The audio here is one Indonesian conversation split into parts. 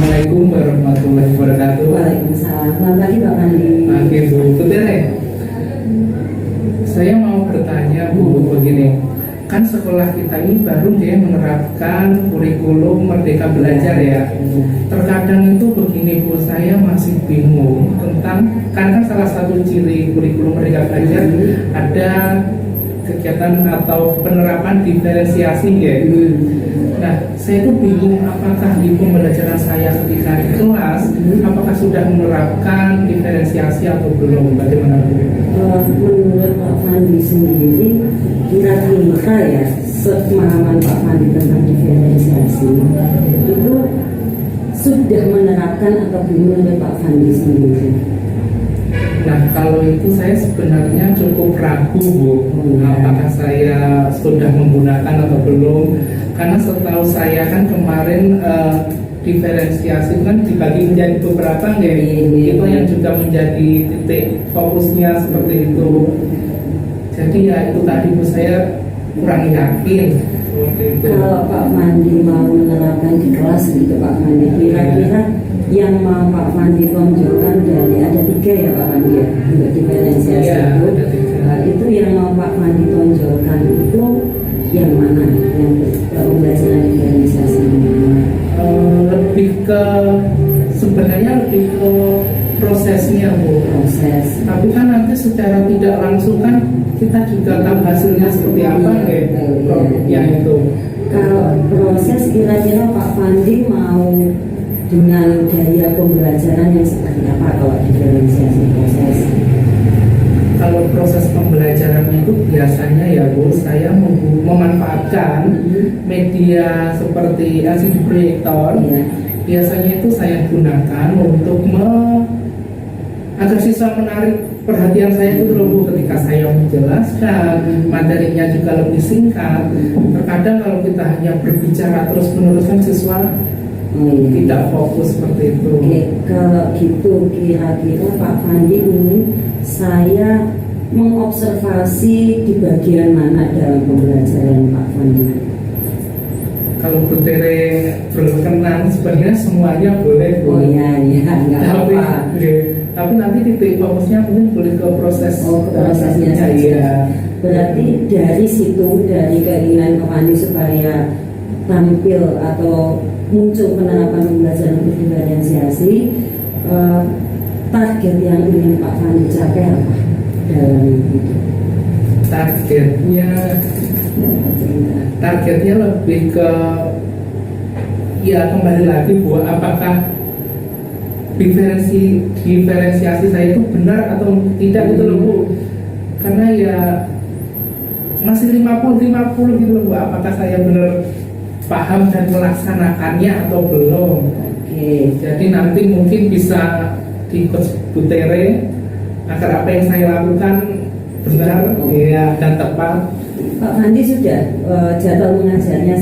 Assalamualaikum warahmatullahi wabarakatuh. Waalaikumsalam. Selamat pagi Pak Pandi. Oke Bu, betul ya? Saya mau bertanya Bu, begini. Kan sekolah kita ini baru dia menerapkan kurikulum Merdeka Belajar ya. Terkadang itu begini Bu, saya masih bingung tentang, karena salah satu ciri kurikulum Merdeka Belajar ada kegiatan atau penerapan diferensiasi ya. Nah, saya itu bingung apakah di pembelajaran saya ketika di kelas, apakah sudah menerapkan diferensiasi atau belum? Bagaimana Bu? Menurut Pak Pandi sendiri, kira-kira ya, sepemahaman Pak Pandi tentang diferensiasi itu sudah menerapkan atau belum menurut Pak Pandi sendiri? Nah, kalau itu saya sebenarnya cukup ragu Bu, apakah saya sudah menggunakan atau belum? Karena setahu saya kan kemarin diferensiasi kan dibagi menjadi beberapa ya, itu yang juga menjadi titik fokusnya seperti itu. Jadi ya itu tadi Bu, saya kurang yakin seperti itu. Kalau Pak Pandi mau menerapkan di kelas gitu Pak Pandi, kira-kira yang mau Pak Pandi tonjolkan dari ada 3 ya Pak Pandi ya untuk diferensiasi Ya, itu. ada 3. Itu yang mau Pak Pandi tonjolkan itu yang mana? Yang pembelajaran diferensiasi Lebih ke sebenarnya lebih ke prosesnya Bu. proses. Tapi kan nanti secara tidak langsung kan kita juga tahu hasilnya seperti apa ya itu. Kalau proses kira-kira Pak Pandi mau dengan gaya pembelajaran yang seperti apa kalau diferensiasi proses? Kalau proses pembelajarannya itu biasanya ya Bu, saya memanfaatkan media seperti LCD proyektor. Ya. Biasanya itu saya gunakan untuk agar siswa menarik perhatian saya itu dulu ketika saya menjelaskan materinya juga lebih singkat. Terkadang kalau kita hanya berbicara terus meneruskan siswa tidak fokus seperti itu. Oke, kalau gitu kira-kira Pak Pandi ini saya mengobservasi di bagian mana dalam pembelajaran Pak Pandi? Kalau Bu Tere berkenan sebenarnya semuanya boleh Bu. Oh iya, nggak Tapi, apa-apa. tapi nanti titik fokusnya mungkin boleh ke proses. Prosesnya saja. Iya. Berarti dari situ, dari keinginan Pak Pandi supaya tampil atau muncul penerapan pembelajaran diferensiasi, target yang ingin Pak Pandi capai apa dalam itu? Targetnya lebih ke ya kembali lagi Bu, apakah diferensiasi saya itu benar atau tidak gitu loh Bu. Karena ya masih 50-50 gitu loh Bu, apakah saya benar paham dan melaksanakannya atau belum. Oke. Jadi nanti mungkin bisa diikut Bu Tere agar apa yang saya lakukan benar ya dan tepat. Pak Pandi sudah jadwal mengajarnya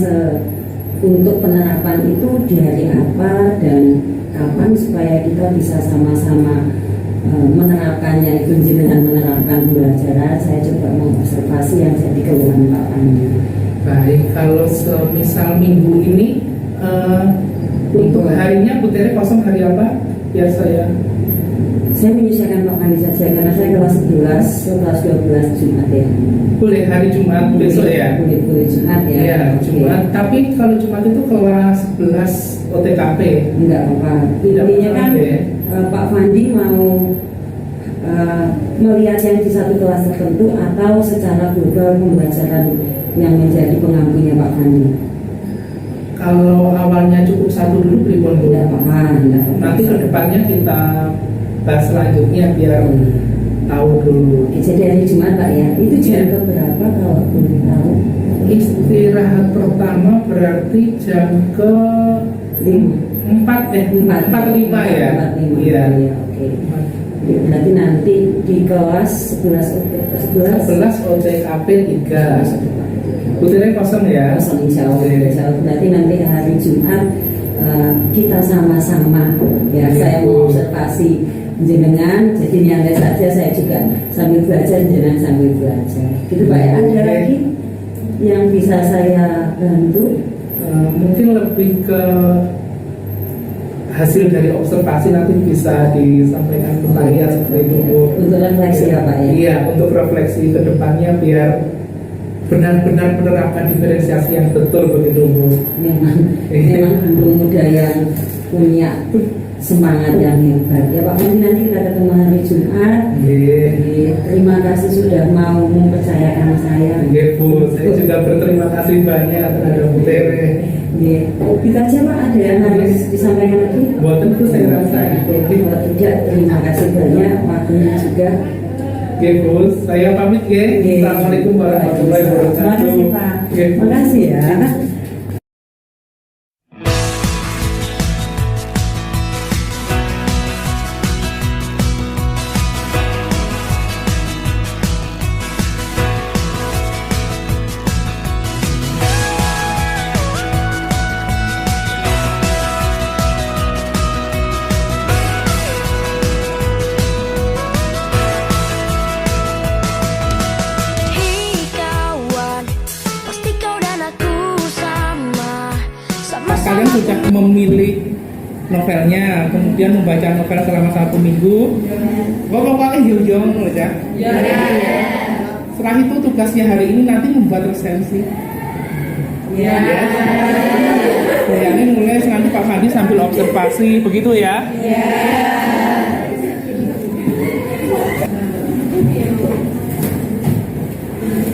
untuk penerapan itu di hari apa dan kapan supaya kita bisa sama-sama menerapkannya, itu dengan menerapkan pembelajaran. Saya coba mengobservasi yang jadi keluhan Pak Pandi. Baik, kalau semisal minggu ini untuk harinya Bu Tere kosong hari apa? Biar saya menyesuaikan Pak Pandi saja karena saya kelas 11, kelas 12 Jumat ya. boleh hari Jumat besok ya? Boleh Jumat ya. Iya, Jumat. Tapi kalau Jumat itu kelas 11 OTKP. Enggak apa-apa. Tidak Intinya kan apa-apa, ya. Pak Pandi mau melihat yang di satu kelas tertentu atau secara global pembelajaran yang menjadi pengampunya Pak Pandi. Kalau awalnya cukup satu dulu beri Bu. Enggak apa-apa. Nanti ke depannya kita bahas selanjutnya biar tahu dulu. Oke, jadi hari Jumat Pak ya. Itu jam berapa kalau boleh tahu? Istirahat pertama berarti jam ke 4 4:05 ya. 4:05 Iya. ya, oke. Berarti nanti di kelas 11 OTKP 3. Bu Tere kosong ya? kosong insya Allah. Berarti nanti hari Jumat kita sama-sama ya. Saya mau observasi jenengan, jadi nyantai saja, saya juga sambil belajar, jenengan sambil belajar. Gitu Pak ya. Ada lagi yang bisa saya bantu? Mungkin lebih ke hasil dari observasi nanti bisa disampaikan ke saya seperti itu Bu. Untuk refleksi ya Pak ya? Iya, untuk refleksi ke depannya biar benar-benar menerapkan diferensiasi yang betul begitu Bu. Memang belum muda yang punya semangat yang hebat ya Pak. Mungkin nanti kita ketemu hari Jumat. Terima kasih sudah mau mempercayakan saya. Iya Bu, saya juga berterima kasih banyak terhadap Bu Tere. Kita aja Pak, ada yang harus disampaikan lagi? Buat tentu saya rasa itu. Kalau tidak, terima kasih banyak waktunya juga. Oke Bu, saya pamit ya. Assalamualaikum warahmatullahi wabarakatuh. Terima kasih Pak. Terima kasih ya. Kalian sudah memilih novelnya, kemudian membaca novel selama 1 minggu. Pokoknya hiljong ya. Setelah itu tugasnya hari ini nanti membuat resensi. Bayangin mulai nanti Pak Madi sambil observasi, begitu ya?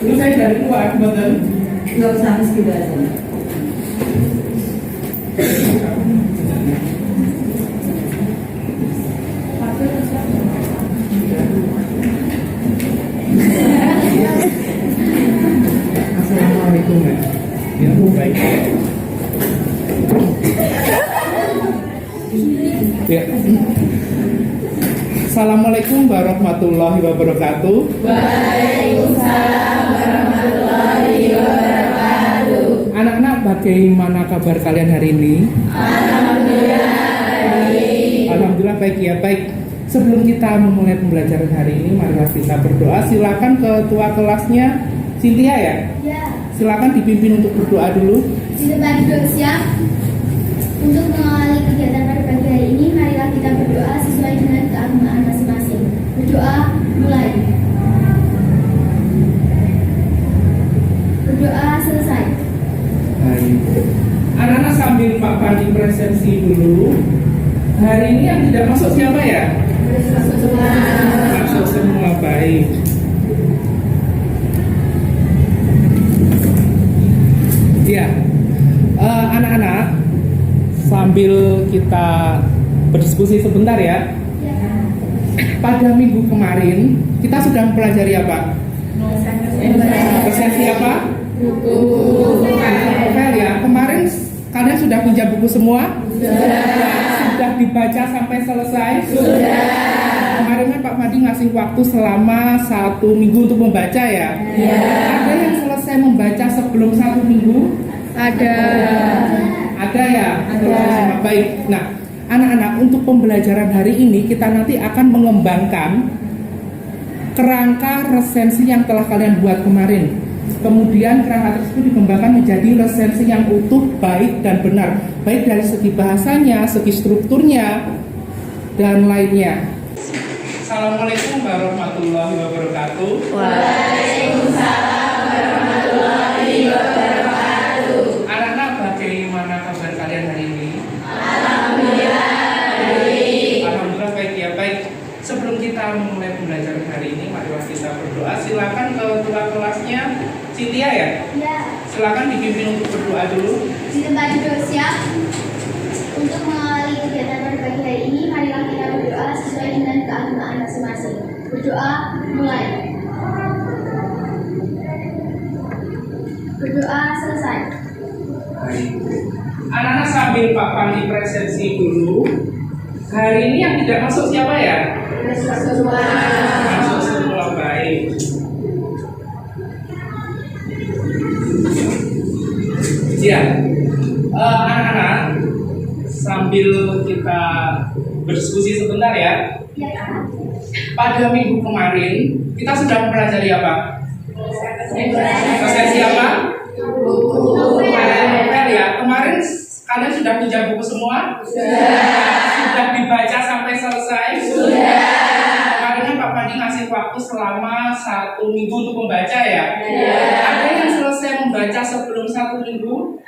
Ini saya dari luar, betul? Nggak usah meski aja. Assalamualaikum ya. Ya, baik. Ya. Assalamualaikum warahmatullahi wabarakatuh. Waalaikumsalam warahmatullahi wabarakatuh. Anak-anak, bagaimana kabar kalian hari ini? Alhamdulillah baik. Alhamdulillah baik ya, baik. Sebelum kita memulai pembelajaran hari ini, marilah kita berdoa. Silakan ketua kelasnya Cynthia ya. Silakan dipimpin untuk berdoa dulu. Di depan duduk siap. Untuk mengawali kegiatan pada pagi hari ini, marilah kita berdoa sesuai dengan keagamaan masing-masing. Berdoa mulai. Berdoa selesai. Baik. Anak-anak sambil Pak Pandi presensi dulu. Hari ini yang tidak masuk siapa ya? Masuk semua, baik. Ya, anak-anak sambil kita berdiskusi sebentar ya. Pada minggu kemarin kita sudah mempelajari apa? Resensi apa? Novel ya. Kemarin kalian sudah pinjam buku semua? Sudah dibaca sampai selesai? Sudah. Kemarin kan Pak Madi ngasih waktu selama 1 minggu untuk membaca ya? Ada yang selesai membaca sebelum 1 minggu? Ada ya? Ada. Baik. Nah, anak-anak, untuk pembelajaran hari ini kita nanti akan mengembangkan kerangka resensi yang telah kalian buat kemarin. Kemudian kerangka tersebut dikembangkan menjadi resensi yang utuh, baik dan benar, baik dari segi bahasanya, segi strukturnya, dan lainnya. Assalamualaikum warahmatullahi wabarakatuh. Waalaikumsalam warahmatullahi wabarakatuh. Anak-anak, bagaimana kabar kalian hari ini? Alhamdulillah baik. Alhamdulillah baik ya, baik. Sebelum kita memulai pembelajaran hari ini, marilah kita berdoa. Silakan ketua kelasnya Cynthia ya. Silakan dipimpin untuk berdoa dulu. Di tempat duduk siap. Untuk mengawali kegiatan pada pagi hari ini, marilah kita berdoa sesuai dengan keagamaan masing-masing. Berdoa mulai. Berdoa selesai. Baik. Anak-anak sambil Pak Pandi presensi dulu. Hari ini yang tidak masuk siapa ya? Masuk semua, baik. Ya, anak-anak, sambil kita berdiskusi sebentar ya. Pada minggu kemarin kita sudah mempelajari apa? Resensi apa? Novel ya. Kemarin kalian sudah pinjam buku semua? Sudah. Sudah dibaca sampai selesai? Sudah. Kemarin Pak Pandi ngasih waktu selama 1 minggu untuk membaca ya? Ada yang selesai membaca sebelum 1 minggu?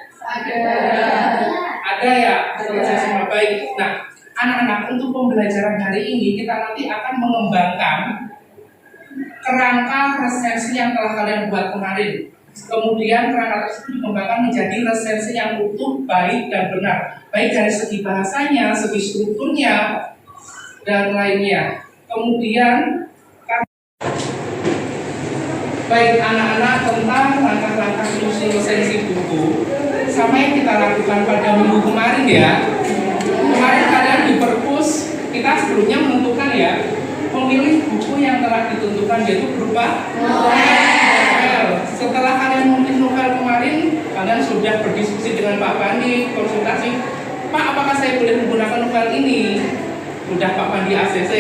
Ada ya? Selesai semua, baik. Nah, anak-anak, untuk pembelajaran hari ini kita nanti akan mengembangkan kerangka resensi yang telah kalian buat kemarin. Kemudian kerangka tersebut dikembangkan menjadi resensi yang utuh, baik dan benar, baik dari segi bahasanya, segi strukturnya, dan lainnya. Kemudian, baik anak-anak, tentang langkah-langkah menyusun resensi buku sama yang kita lakukan pada minggu kemarin ya. Kemarin kalian di perpus, kita sebelumnya menentukan ya, memilih buku yang telah ditentukan, yaitu berupa novel. Setelah kalian memilih novel kemarin, kalian sudah berdiskusi dengan Pak Pandi, konsultasi, Pak, apakah saya boleh menggunakan novel ini? Sudah Pak Pandi ACC.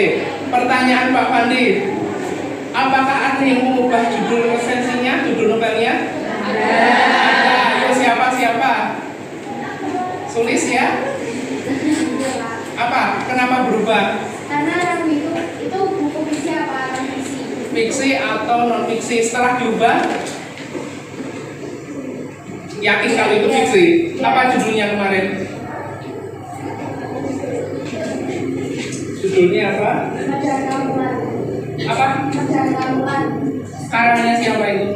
Pertanyaan Pak Pandi, apakah ada yang mengubah judul resensinya, judul novelnya? Ada. Ayo siapa? Sulis ya? Apa? Kenapa berubah? Karena ragu itu buku fiksi apa non fiksi? Fiksi atau non fiksi. Setelah diubah, yakin kalau itu fiksi? Apa judulnya kemarin? Judulnya apa? Madrasah Al-Quran. Apa? Madrasah Al-Quran. Karangnya siapa itu?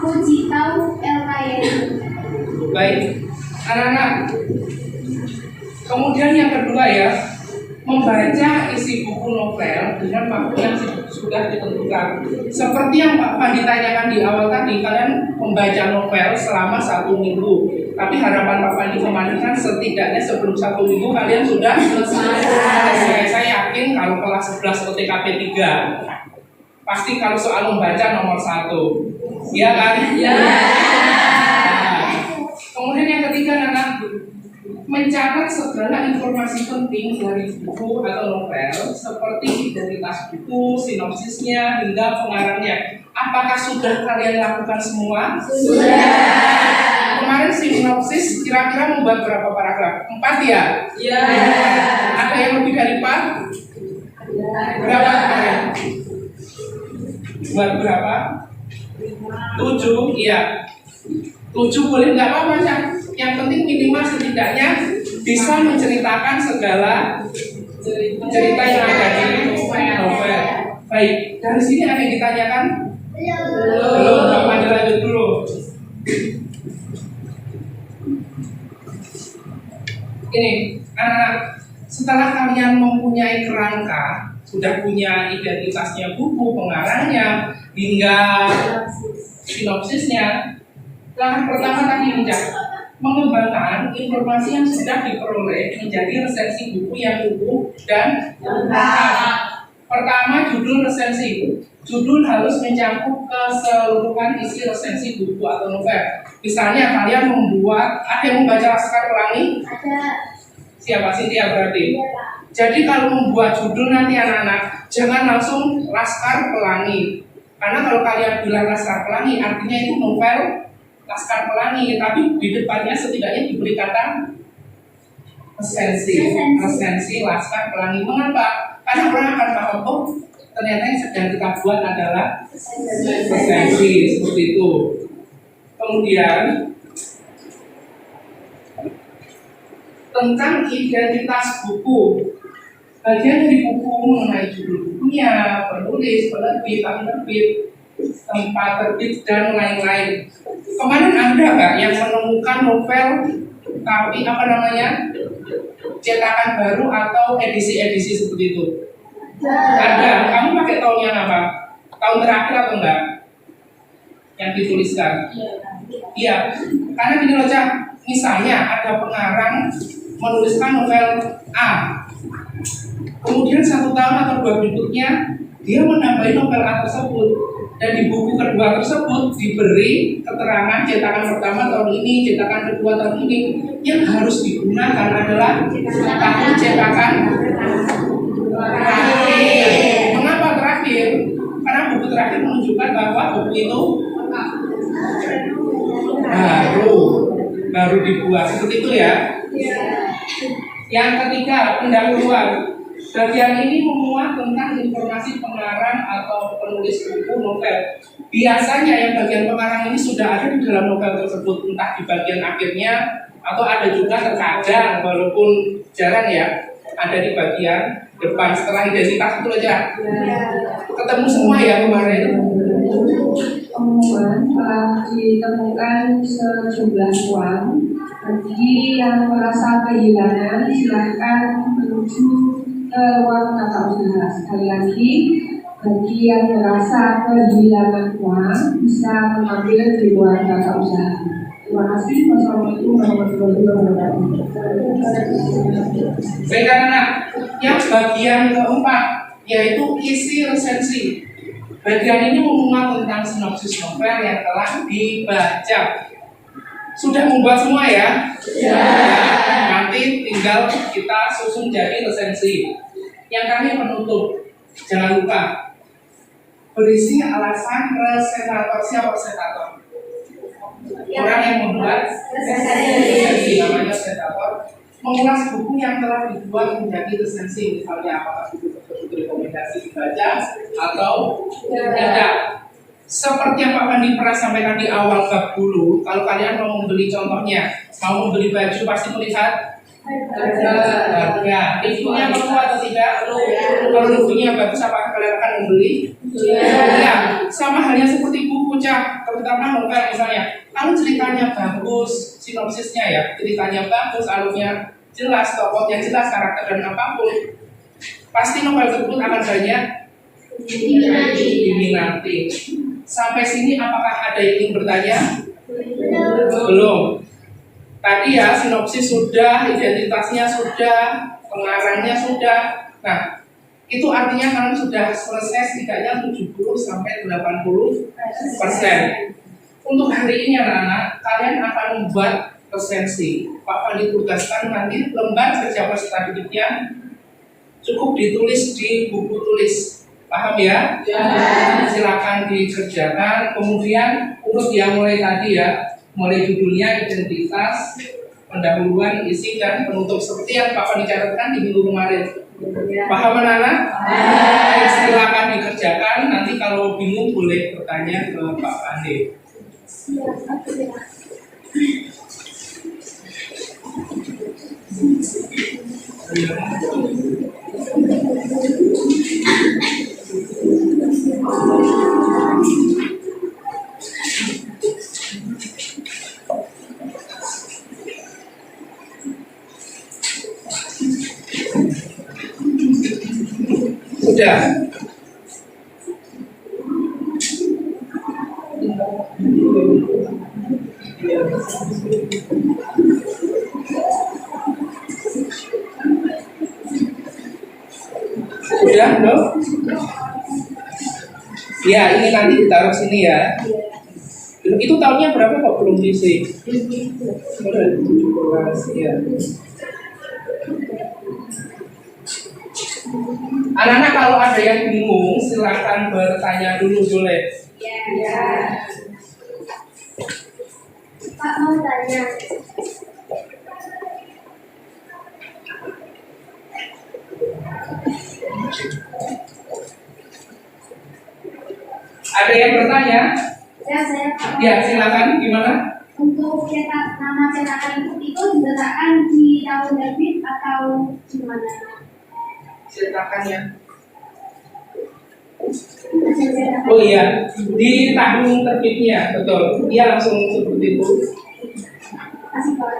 Puji Tau LKY. Baik, anak-anak. Kemudian yang kedua ya, membaca isi buku novel dengan waktu yang sudah ditentukan. Seperti yang Pak Pandi tanyakan di awal tadi, kalian membaca novel selama 1 minggu. Tapi harapan Pak Pandi kemarin kan setidaknya sebelum 1 minggu kalian sudah selesai. Saya yakin kalau kelas 11 OTKP 3 pasti kalau soal membaca nomor 1, ya kan? Ya. Nah, kemudian yang ketiga, anak, mencatat segala informasi penting dari buku atau novel seperti identitas buku, sinopsisnya, hingga pengarangnya. Apakah sudah kalian lakukan semua? Sudah. Kemarin sinopsis kira-kira membuat berapa paragraf? 4 ya? Iya. Ada yang lebih dari 4? Berapa kemarin? Buat berapa? 7, iya. 7 boleh, nggak apa-apa ya. Yang penting minimal setidaknya bisa menceritakan segala cerita yang ada di novel. Baik, dari sini ada yang ditanyakan? Belum, Bapak lanjut dulu. Ini, anak-anak, setelah kalian mempunyai kerangka, sudah punya identitasnya buku, pengarangnya, hingga sinopsisnya, langkah pertama tadi mengembangkan informasi yang sudah diperoleh menjadi resensi buku yang utuh dan lengkap. Pertama, judul resensi. Judul harus mencakup keseluruhan isi resensi buku atau novel. Misalnya kalian membuat, ada yang membaca Laskar Pelangi? Ada. Siapa? Cynthia berarti? Iya, Pak. Jadi kalau membuat judul nanti anak-anak, jangan langsung Laskar Pelangi. Karena kalau kalian bilang Laskar Pelangi, artinya itu novel Laskar Pelangi, tapi di depannya setidaknya diberi kata resensi Laskar Pelangi. Mengapa? Karena orang akan paham, oh ternyata yang sedang kita buat adalah resensi, seperti itu. Kemudian tentang identitas buku. Bagian dari buku mengenai judul bukunya, penulis, penerbit, tempat terbit, dan lain-lain. Kemarin ada nggak yang menemukan novel tapi cetakan baru atau edisi-edisi seperti itu? Ada. Kamu pakai tahunnya apa? Tahun terakhir atau enggak? Yang dituliskan? Iya. Karena gini loh, Cak. Misalnya ada pengarang menuliskan novel A. Kemudian 1 tahun atau 2 berikutnya dia menambahi novel A tersebut, dan di buku kedua tersebut diberi keterangan cetakan pertama tahun ini, cetakan kedua tahun ini. Yang harus digunakan adalah tahun cetakan terakhir. Mengapa terakhir? Karena buku terakhir menunjukkan bahwa buku itu baru. baru dibuat. Seperti itu ya. Yang ketiga, pendahuluan. Bagian ini memuat tentang informasi pengarang atau penulis buku novel. Biasanya yang bagian pengarang ini sudah ada di dalam novel tersebut, entah di bagian akhirnya atau ada juga terkadang, walaupun jarang ya, ada di bagian depan setelah identitas itu aja. Ketemu semua ya kemarin. Pengumuman telah ditemukan sejumlah uang. Bagi yang merasa kehilangan, silahkan menuju ke ruang tata usaha. Sekali lagi, bagi yang merasa kehilangan uang, bisa mengambil di ruang tata usaha. Terima kasih. Wassalamualaikum warahmatullahi wabarakatuh. Baik anak-anak, yang bagian keempat yaitu isi resensi. Bagian ini memuat tentang sinopsis novel yang telah dibaca. Sudah membuat semua ya? Ya. Nanti tinggal kita susun jadi resensi. Yang terakhir penutup. Jangan lupa berisi alasan presentator. Siapa presentator? Orang yang membuat resensi, namanya presentator. Mengulas buku yang telah dibuat menjadi resensi, misalnya apakah buku tersebut rekomendasi dibaca atau tidak. Seperti yang Pak Pandi pernah sampaikan di awal bab dulu, kalau kalian mau membeli contohnya, mau membeli baju pasti melihat harga. Reviewnya perlu atau tidak? Kalau reviewnya bagus, apakah kalian akan membeli? Ya. Sama halnya seperti buku Cak, terutama novel misalnya. Kalau ceritanya bagus, sinopsisnya ya, ceritanya bagus, alurnya jelas, tokohnya jelas, karakter dan apapun, pasti novel tersebut akan banyak diminati. Sampai sini apakah ada yang ingin bertanya? Belum. Tadi ya sinopsis sudah, identitasnya sudah, pengarangnya sudah. Nah, itu artinya kalian sudah selesai setidaknya 70-80%. Untuk hari ini anak-anak, kalian akan membuat resensi. Pak Pandi tugaskan nanti lembar kerja peserta didiknya cukup ditulis di buku tulis. Paham ya? Ya. Silakan dikerjakan. Kemudian urut yang mulai tadi ya, mulai judulnya, identitas, pendahuluan, isi dan penutup seperti yang Pak Pandi catatkan di minggu kemarin. Paham anak-anak? Silakan dikerjakan. Nanti kalau bingung boleh bertanya ke Pak Pandi. Sudah. Sudah, no? Ya, ini nanti ditaruh sini ya. Itu tahunnya berapa kok belum diisi? Sudah 17 ya. Anak-anak kalau ada yang bingung silakan bertanya dulu boleh. Ya. Pak mau tanya. Ada yang bertanya? Ya, saya Pak. Ya, silakan. Gimana? Untuk cetak nama cetakan itu diletakkan di tahun terbit atau gimana? Cetakannya. Oh iya, di tahun terbitnya, betul. Dia langsung seperti itu. Masih Pak.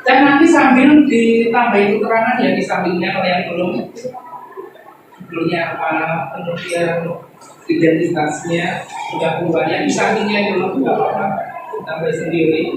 Dan nanti sambil ditambahin keterangan ya di sampingnya kalau yang belum sebelumnya apa, kemudian identitasnya sudah keluar, yang di sampingnya yang belum juga apa tambah sendiri.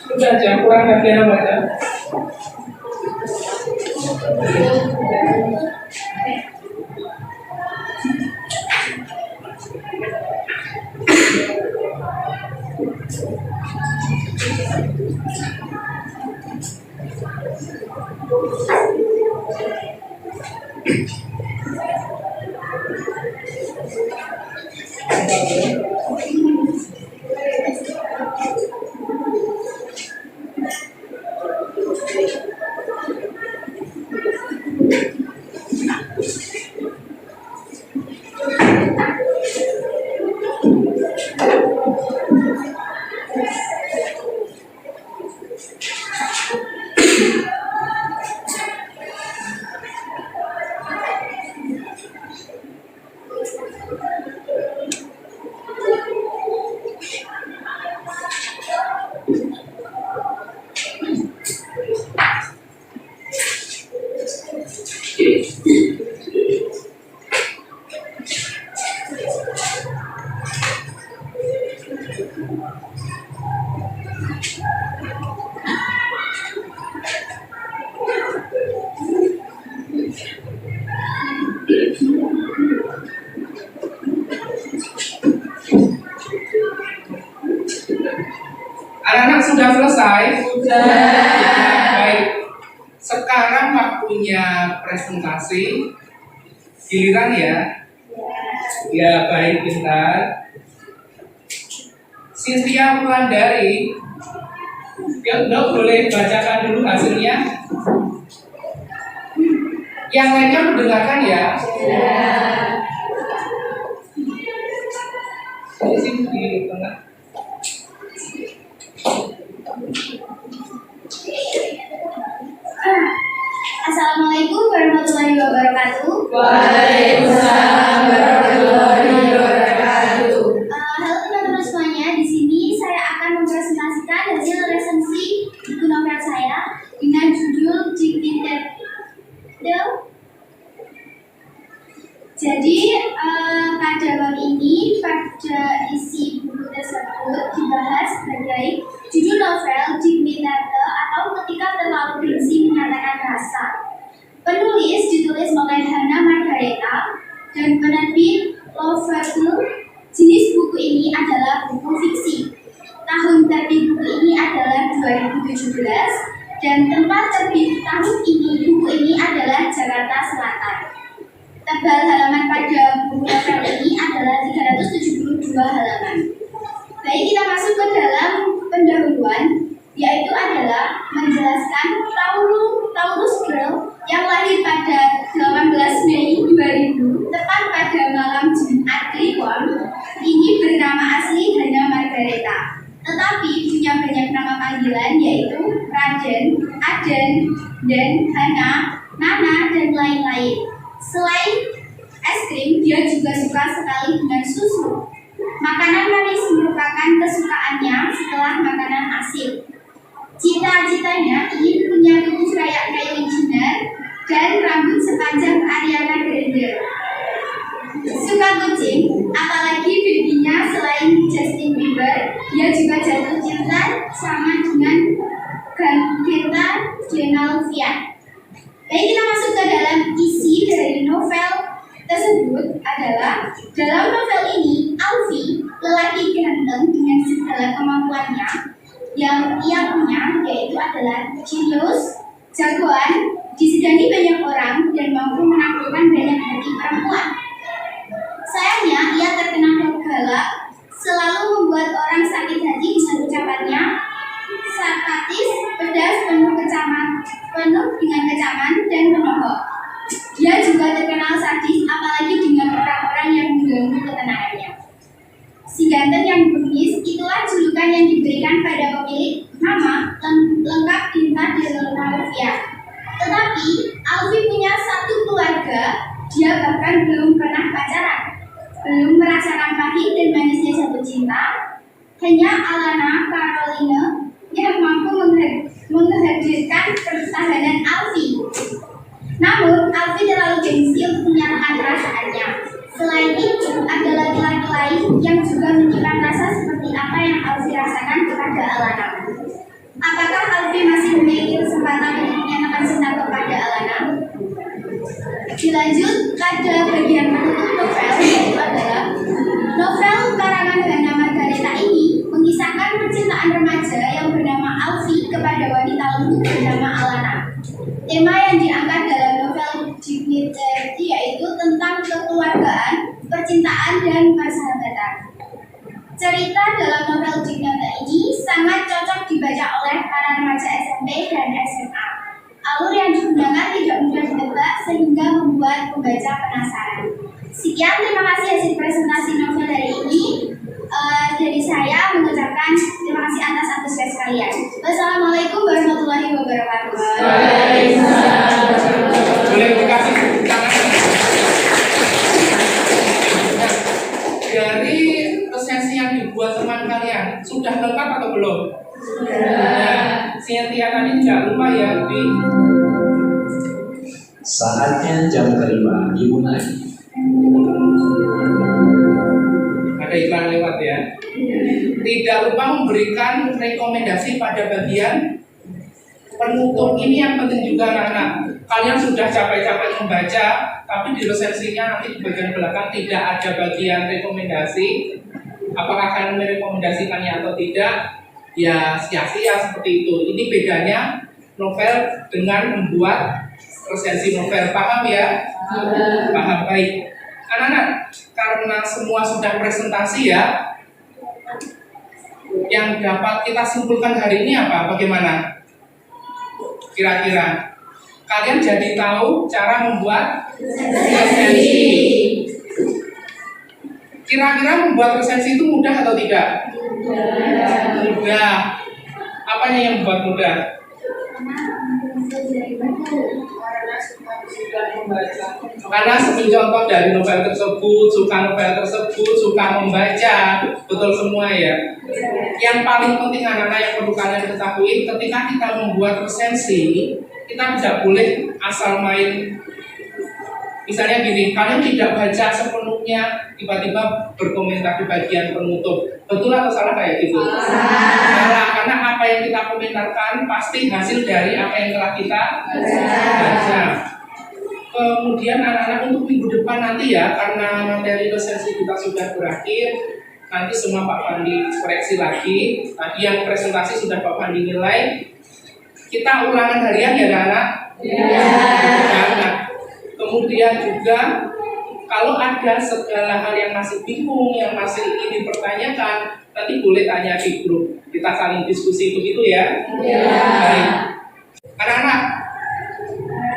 Sudah aja, kurang bagian apa aja. Anak-anak sudah selesai? Sudah. Baik. Sekarang waktunya presentasi. Giliran ya. Ya, baik, pintar. Cynthia Wulandari, yuk boleh bacakan dulu hasilnya. Yang lainnya mendengarkan ya. Di sini di tengah. Assalamualaikum warahmatullahi wabarakatuh. Waalaikumsalam warahmatullahi wabarakatuh. Halo teman-teman semuanya, di sini saya akan mempresentasikan hasil resensi buku novel saya dengan judul Dictated. Jadi pada bab ini, pada isi buku tersebut dibahas sebagai novel Dignitate atau Ketika Terlalu Gengsi Menyatakan Rasa. Penulis ditulis oleh Hannah Margareta dan penerbit Lovable. Jenis buku ini adalah buku fiksi. Tahun terbit buku ini adalah 2017 dan tempat terbit tahun ini buku ini adalah Jakarta Selatan. Tebal halaman pada buku novel ini adalah 372 halaman. Baik, kita masuk ke dalam pendahuluan, yaitu adalah menjelaskan Taurus Girl yang lahir pada 18 Mei 2000 tepat pada malam Jumat Kliwon ini bernama asli Hannah Margareta, tetapi punya banyak nama panggilan yaitu Raden, Aden, dan Hana, Nana, dan lain-lain. Selain es krim, dia juga suka sekali dengan susu. Makanan manis merupakan kesukaannya setelah makanan asin. Cita-citanya ingin punya tubuh kayak Kylie Jenner dan rambut sepanjang Ariana Grande. Suka kucing, apalagi babynya selain Justin Bieber, dia juga jatuh cinta sama dengan Greta Denalfian. Baik, kita masuk ke dalam isi dari novel tersebut adalah dalam novel ini Alfie, lelaki ganteng dengan segala kemampuannya yang ia punya, yaitu adalah jenius, jagoan, disegani banyak orang dan mampu menaklukkan banyak hati perempuan. Sayangnya ia terkenal galak, selalu membuat orang sakit hati dengan ucapannya, sarkastis, pedas, penuh dengan kecaman dan menohok. Dia juga terkenal sadis, apalagi dengan orang-orang yang mengganggu ketenangannya. Si ganteng yang bengis, itulah julukan yang diberikan pada pemilik nama lengkap Dinta Denalfian. Tetapi Alfie punya satu keluarga, dia bahkan belum pernah pacaran, belum merasakan pahit dan manisnya jatuh cinta. Hanya Alana Caroline yang mampu menghadirkan pertahanan Alfie. Namun, Alfie terlalu gengsi untuk menyatakan perasaannya. Selain itu, ada laki-laki lain yang juga menyimpan rasa seperti apa yang Alfie rasakan kepada Alana. Apakah Alfie masih memiliki kesempatan untuk menyatakan cinta kepada Alana? Dilanjut pada bagian penutup novel, yaitu adalah novel karangan Hannah Margareta ini mengisahkan percintaan remaja yang bernama Alfie kepada wanita lembut bernama Alana. Tema yang diangkat dalam novel Dignitate yaitu tentang kekeluargaan, percintaan, dan persahabatan. Cerita dalam novel Dignitate ini sangat cocok dibaca oleh para remaja SMP dan SMA. Alur yang digunakan tidak mudah ditebak sehingga membuat pembaca penasaran. Sekian, terima kasih hasil presentasi novel hari ini. Dari saya mengucapkan terima kasih atas antusias kalian. Wassalamualaikum warahmatullahi wabarakatuh. Boleh dikasih tepuk tangan. Nah, dari resensi yang dibuat teman kalian sudah lengkap atau belum? Sudah. Cynthia tadi jangan lupa ya, Bi. Saatnya jam kelima dimulai. Ada iklan lewat ya. Tidak lupa memberikan rekomendasi pada bagian penutup. Ini yang penting juga anak-anak. Kalian sudah capek-capek membaca, tapi di resensinya nanti di bagian belakang tidak ada bagian rekomendasi. Apakah kalian merekomendasikannya atau tidak? Ya sia-sia seperti itu. Ini bedanya novel dengan membuat resensi novel. Paham ya? Paham, baik. Anak-anak, karena semua sudah presentasi ya, yang dapat kita simpulkan hari ini apa? Bagaimana? Kira-kira kalian jadi tahu cara membuat resensi. Kira-kira membuat resensi itu mudah atau tidak? Mudah. Apanya yang membuat mudah? Karena seperti contoh dari novel tersebut, suka novel tersebut, suka membaca, betul semua ya. Yang paling penting anak-anak yang perlu kalian ketahui, ketika kita membuat resensi, kita tidak boleh asal main Misalnya gini, kalian tidak baca sepenuhnya, tiba-tiba berkomentar di bagian penutup. Betul atau salah kayak gitu? Salah, karena apa yang kita komentarkan pasti hasil dari apa yang telah kita baca. Kemudian anak-anak untuk minggu depan nanti ya, karena materi lisensi kita sudah berakhir, nanti semua Pak Fandi koreksi lagi. Tadi yang presentasi sudah Pak Fandi nilai. Kita ulangan harian ya anak-anak? Nah, kemudian juga kalau ada segala hal yang masih bingung, yang masih ingin dipertanyakan, nanti boleh tanya di grup. Kita saling diskusi begitu ya? Baik. Anak-anak,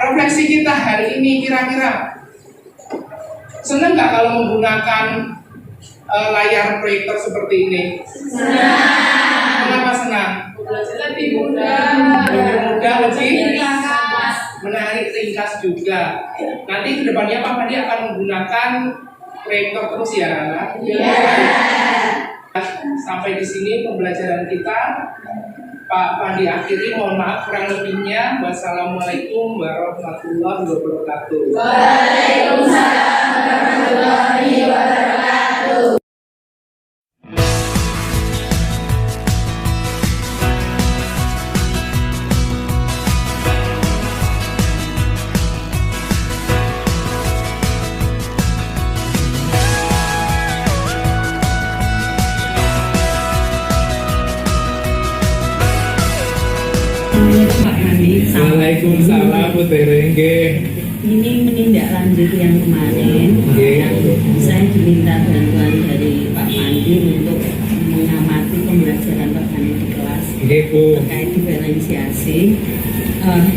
refleksi kita hari ini kira-kira senang nggak kalau menggunakan layar proyektor seperti ini? Senang. Kenapa senang? Lebih mudah. Lebih mudah, lebih menarik, ringkas juga. Nanti kedepannya Pak Fandi akan menggunakan proyektor terus ya, anak. Sampai di sini pembelajaran kita. Pak Fandi akhiri, mohon maaf kurang lebihnya. Wassalamualaikum warahmatullahi wabarakatuh. Waalaikumsalam warahmatullahi wabarakatuh. Pak Handi, Waalaikumsalam Bu Terengge. ini menindaklanjuti yang kemarin. Iya. Saya diminta bantuan dari Pak Fandi untuk mengamati pembelajaran Pak Fandi di kelas Nggih, Bu. terkait diferensiasi.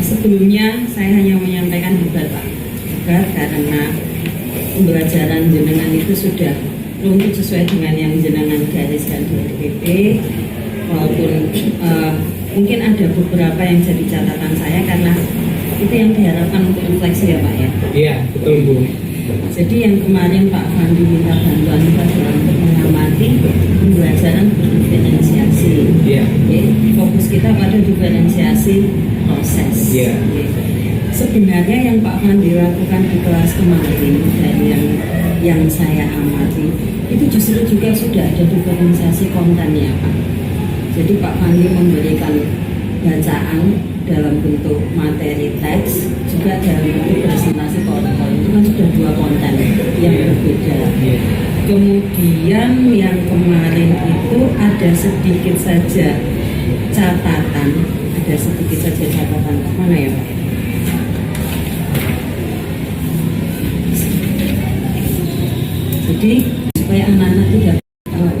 Sebelumnya saya hanya menyampaikan hebat Pak, hebat karena pembelajaran jenengan itu sudah runtut sesuai dengan yang jenengan gariskan di RPP. Walaupun mungkin ada beberapa yang jadi catatan saya karena itu yang diharapkan untuk refleksi ya Pak ya. Iya, betul Bu. Jadi yang kemarin Pak Fandi minta bantuan itu adalah untuk mengamati pembelajaran berdiferensiasi. Iya. Oke, fokus kita pada diferensiasi proses. Iya. Oke. Sebenarnya yang Pak Fandi lakukan di kelas kemarin dari yang saya amati itu justru juga sudah ada diferensiasi kontennya Pak. Jadi Pak Fandi memberikan bacaan dalam bentuk materi teks, juga dalam bentuk presentasi PowerPoint. Itu kan sudah dua konten yang berbeda. Kemudian yang kemarin itu ada sedikit saja catatan, mana ya Pak? Jadi supaya anak-anak tidak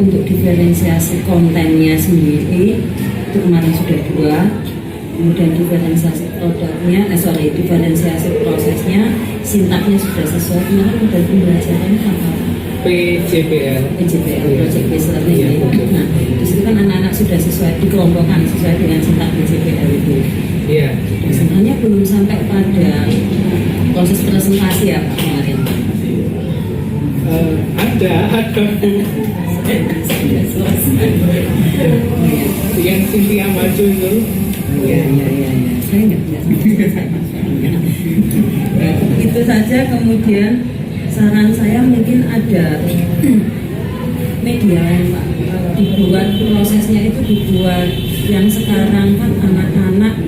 untuk diferensiasi kontennya sendiri itu kemarin sudah dua, kemudian diferensiasi produknya, diferensiasi prosesnya, sintaknya sudah sesuai. Kemarin udah pembelajaran apa? PJBL. Project Based Learning. Iya, betul. Nah, di situ kan anak-anak sudah sesuai dikelompokkan sesuai dengan sintak PJBL itu. Iya. Sebenarnya belum sampai pada proses presentasi ya Pak kemarin. Ada Bu. Sudah selesai. Yang Cynthia maju itu. Iya. Saya nggak selesai Pak. Itu saja. Kemudian saran saya mungkin ada media lain Pak. Dibuat prosesnya itu dibuat yang sekarang kan anak-anak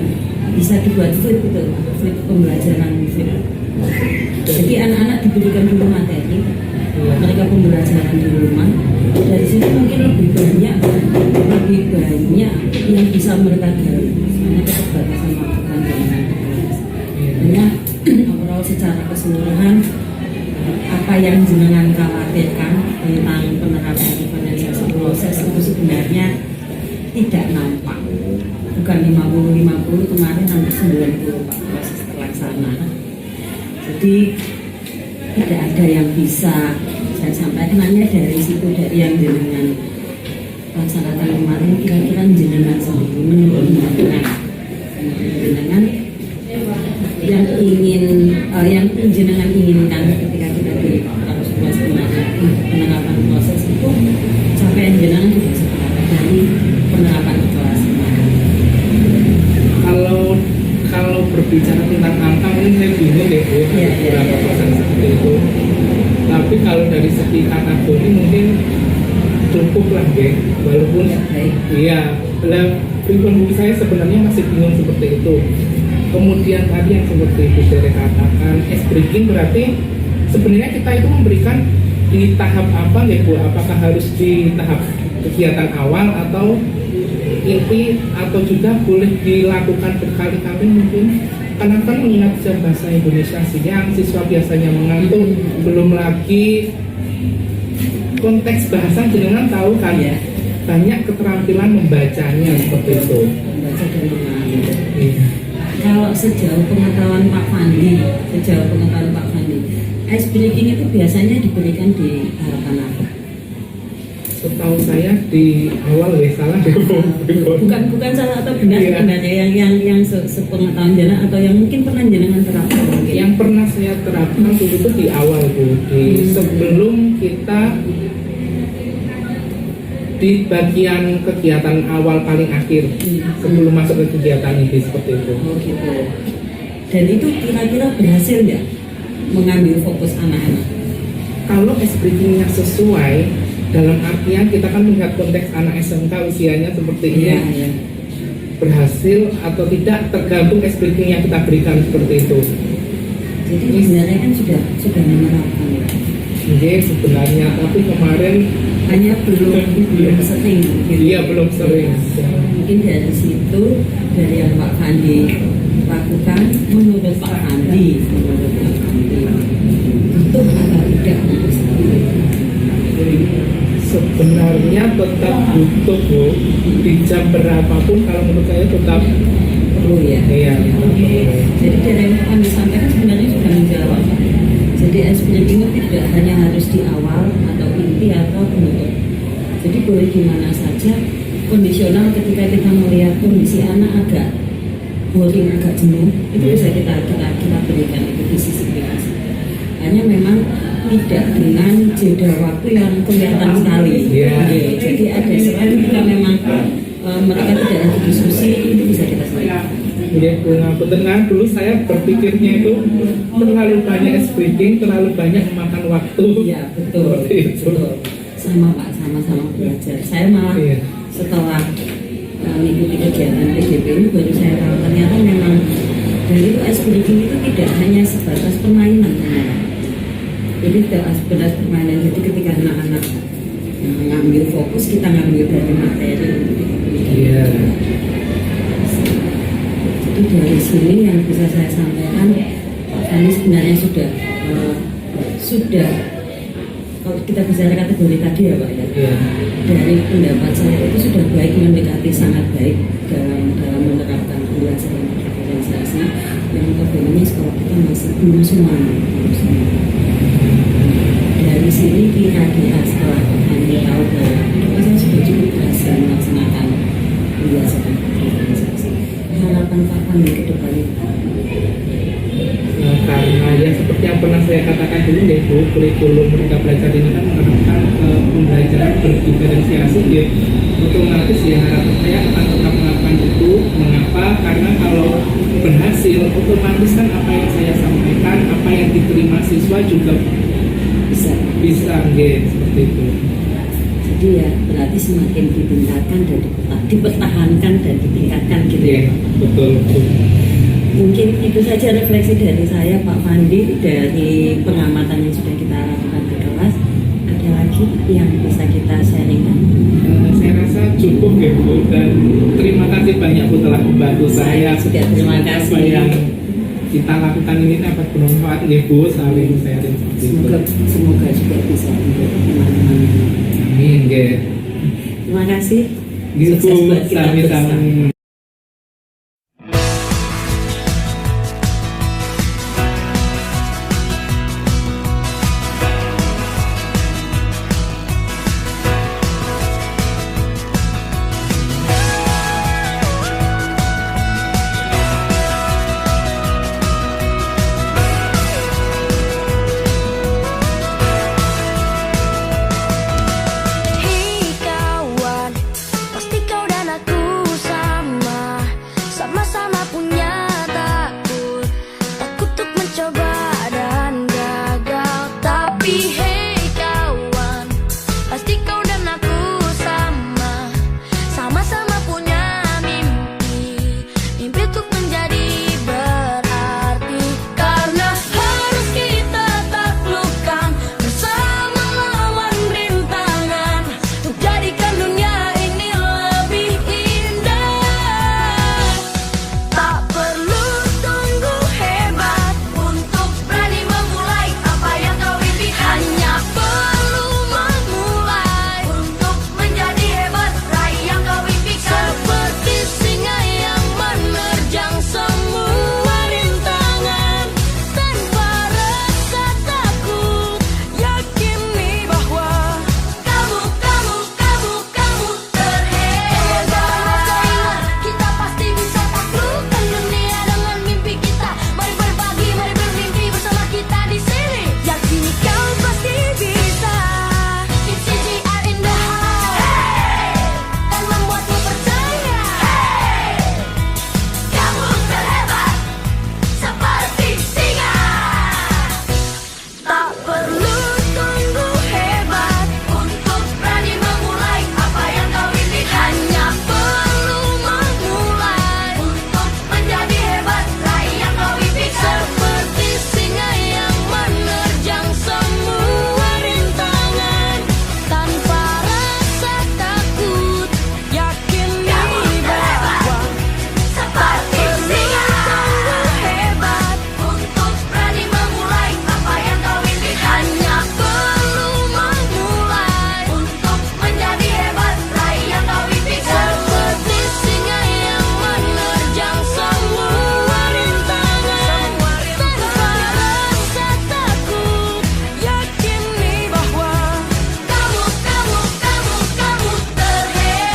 bisa dibuat flip gitu, flip pembelajaran flip. Jadi anak-anak diberikan dulu materi, mereka pembelajaran di rumah. Dari situ mungkin lebih banyak yang bisa mereka gali. Hanya keterbatasan waktu kan hanya overall secara keseluruhan apa yang jenengan khawatirkan tentang penerapan diferensiasi proses itu sebenarnya tidak nampak. Bukan 50-50, kemarin hampir 90 Pak proses terlaksana. Jadi tidak ada yang bisa saya sampaikan, hanya dari situ, dari yang jenengan laksanakan kemarin, kira-kira jenengan sendiri menurut jenengan yang jenengan inginkan ketika kita di proses penerapan proses itu capaian jenengan juga seperti dari penerapan kelas kemarin. Kalau berbicara tentang angka ini saya bingung deh Bu. Iya. Berapa persen? Tapi kalau dari segi kategori mungkin cukup lah deh, walaupun Baik. iya, pribadi saya sebenarnya masih bingung seperti itu. Kemudian tadi yang seperti itu saya katakan, ice breaking berarti sebenarnya kita itu memberikan di tahap apa ya Bu? Apakah harus di tahap kegiatan awal atau inti atau juga boleh dilakukan berkali-kali mungkin? Karena kan mengingat bahasa Indonesia siang, siswa biasanya mengantuk, belum lagi konteks bahasa jenengan tahu kan ya, banyak keterampilan membacanya seperti itu. Membaca dan memahami. Iya. Kalau sejauh pengetahuan Pak Fandi, ice breaking itu biasanya diberikan di harapan apa? Setahu saya di awal ya salah deh. Bukan salah atau benar Iya. sebenarnya yang sepengetahuan jenengan atau yang mungkin pernah jenengan terapkan mungkin. Yang pernah saya terapkan dulu itu di awal Bu, sebelum kita di bagian kegiatan awal paling akhir, sebelum masuk ke kegiatan ini seperti itu. Oh gitu. Dan itu kira-kira berhasil nggak mengambil fokus anak-anak? Kalau ice breaking-nya sesuai, dalam artian kita kan melihat konteks anak SMK usianya seperti ini, Iya. berhasil atau tidak tergantung ice breaking yang kita berikan seperti itu. Jadi sebenarnya kan sudah menerapkan ya. Oke, sebenarnya tapi kemarin Hanya belum sering. Gitu. dia belum sering. Mungkin dari situ dari yang Pak Fandi lakukan menurut Pak Fandi itu agak tidak Sebenarnya tetap butuh Bu, di jam berapapun kalau menurut saya tetap perlu ya. iya. Jadi dari yang Pak Fandi sampaikan sebenarnya sudah menjawab. Jadi ice breaking itu tidak hanya harus di awal atau inti atau penutup. Jadi boleh di mana saja, kondisional ketika kita melihat kondisi anak agak boring, agak jenuh, itu bisa kita berikan itu di sisi aplikasi. Hanya memang tidak dengan jeda waktu yang kelihatan sekali. Iya. Jadi ada selain kita memang mereka tidak lagi diskusi, itu bisa kita selesaikan. Ya, benar dulu saya berpikirnya itu terlalu banyak ice breaking, terlalu banyak memakan waktu. Iya betul, Seperti itu. betul. Sama Pak, sama-sama belajar. Saya malah Iya. setelah mengikuti kegiatan PDP ini baru saya tahu ternyata memang dari itu ice breaking itu tidak hanya sebatas permainan ternyata. Jadi tidak sebatas permainan. Jadi ketika anak-anak ngambil fokus, kita ngambil dari materi. Iya. Jadi dari sini yang bisa saya sampaikan, Pak Fandi sebenarnya sudah kalau kita bicara kategori tadi ya Pak ya, Iya. dari pendapat saya itu sudah baik mendekati sangat baik dalam menerapkan belajar diferensiasi yang notabene sekolah kita masih belum semua. Dari sini kira-kira setelah Pak Fandi tahu bahwa saya sudah cukup berhasil melaksanakan belajar diferensiasi. Harapan Pak Fandi ke depannya. Karena ya seperti yang pernah saya katakan dulu ya Bu, kurikulum Merdeka Belajar ini kan menerapkan pembelajaran berdiferensiasi ya, otomatis ya harapan saya akan tetap melakukan itu. Mengapa? Karena kalau berhasil, otomatis kan apa yang saya sampaikan, apa yang diterima siswa juga bisa seperti itu. Jadi ya berarti semakin ditingkatkan dan dipertahankan dan ditingkatkan gitu ya. Iya, betul. Mungkin itu saja refleksi dari saya Pak Fandi dari pengamatan yang sudah kita lakukan di kelas. Ada lagi yang bisa kita sharingkan? Saya rasa cukup ya Bu, dan terima kasih banyak Bu telah membantu saya. Sudah, terima kasih. Apa yang kita lakukan ini dapat bermanfaat ya Bu, saling sharing seperti itu. Semoga juga bisa untuk teman-teman. Amin ya. Terima kasih. Gitu, Sukses buat kita bersama. sami-sami. Hei kawan, pasti kau dan aku sama-sama punya takut untuk mencoba dan gagal. Tapi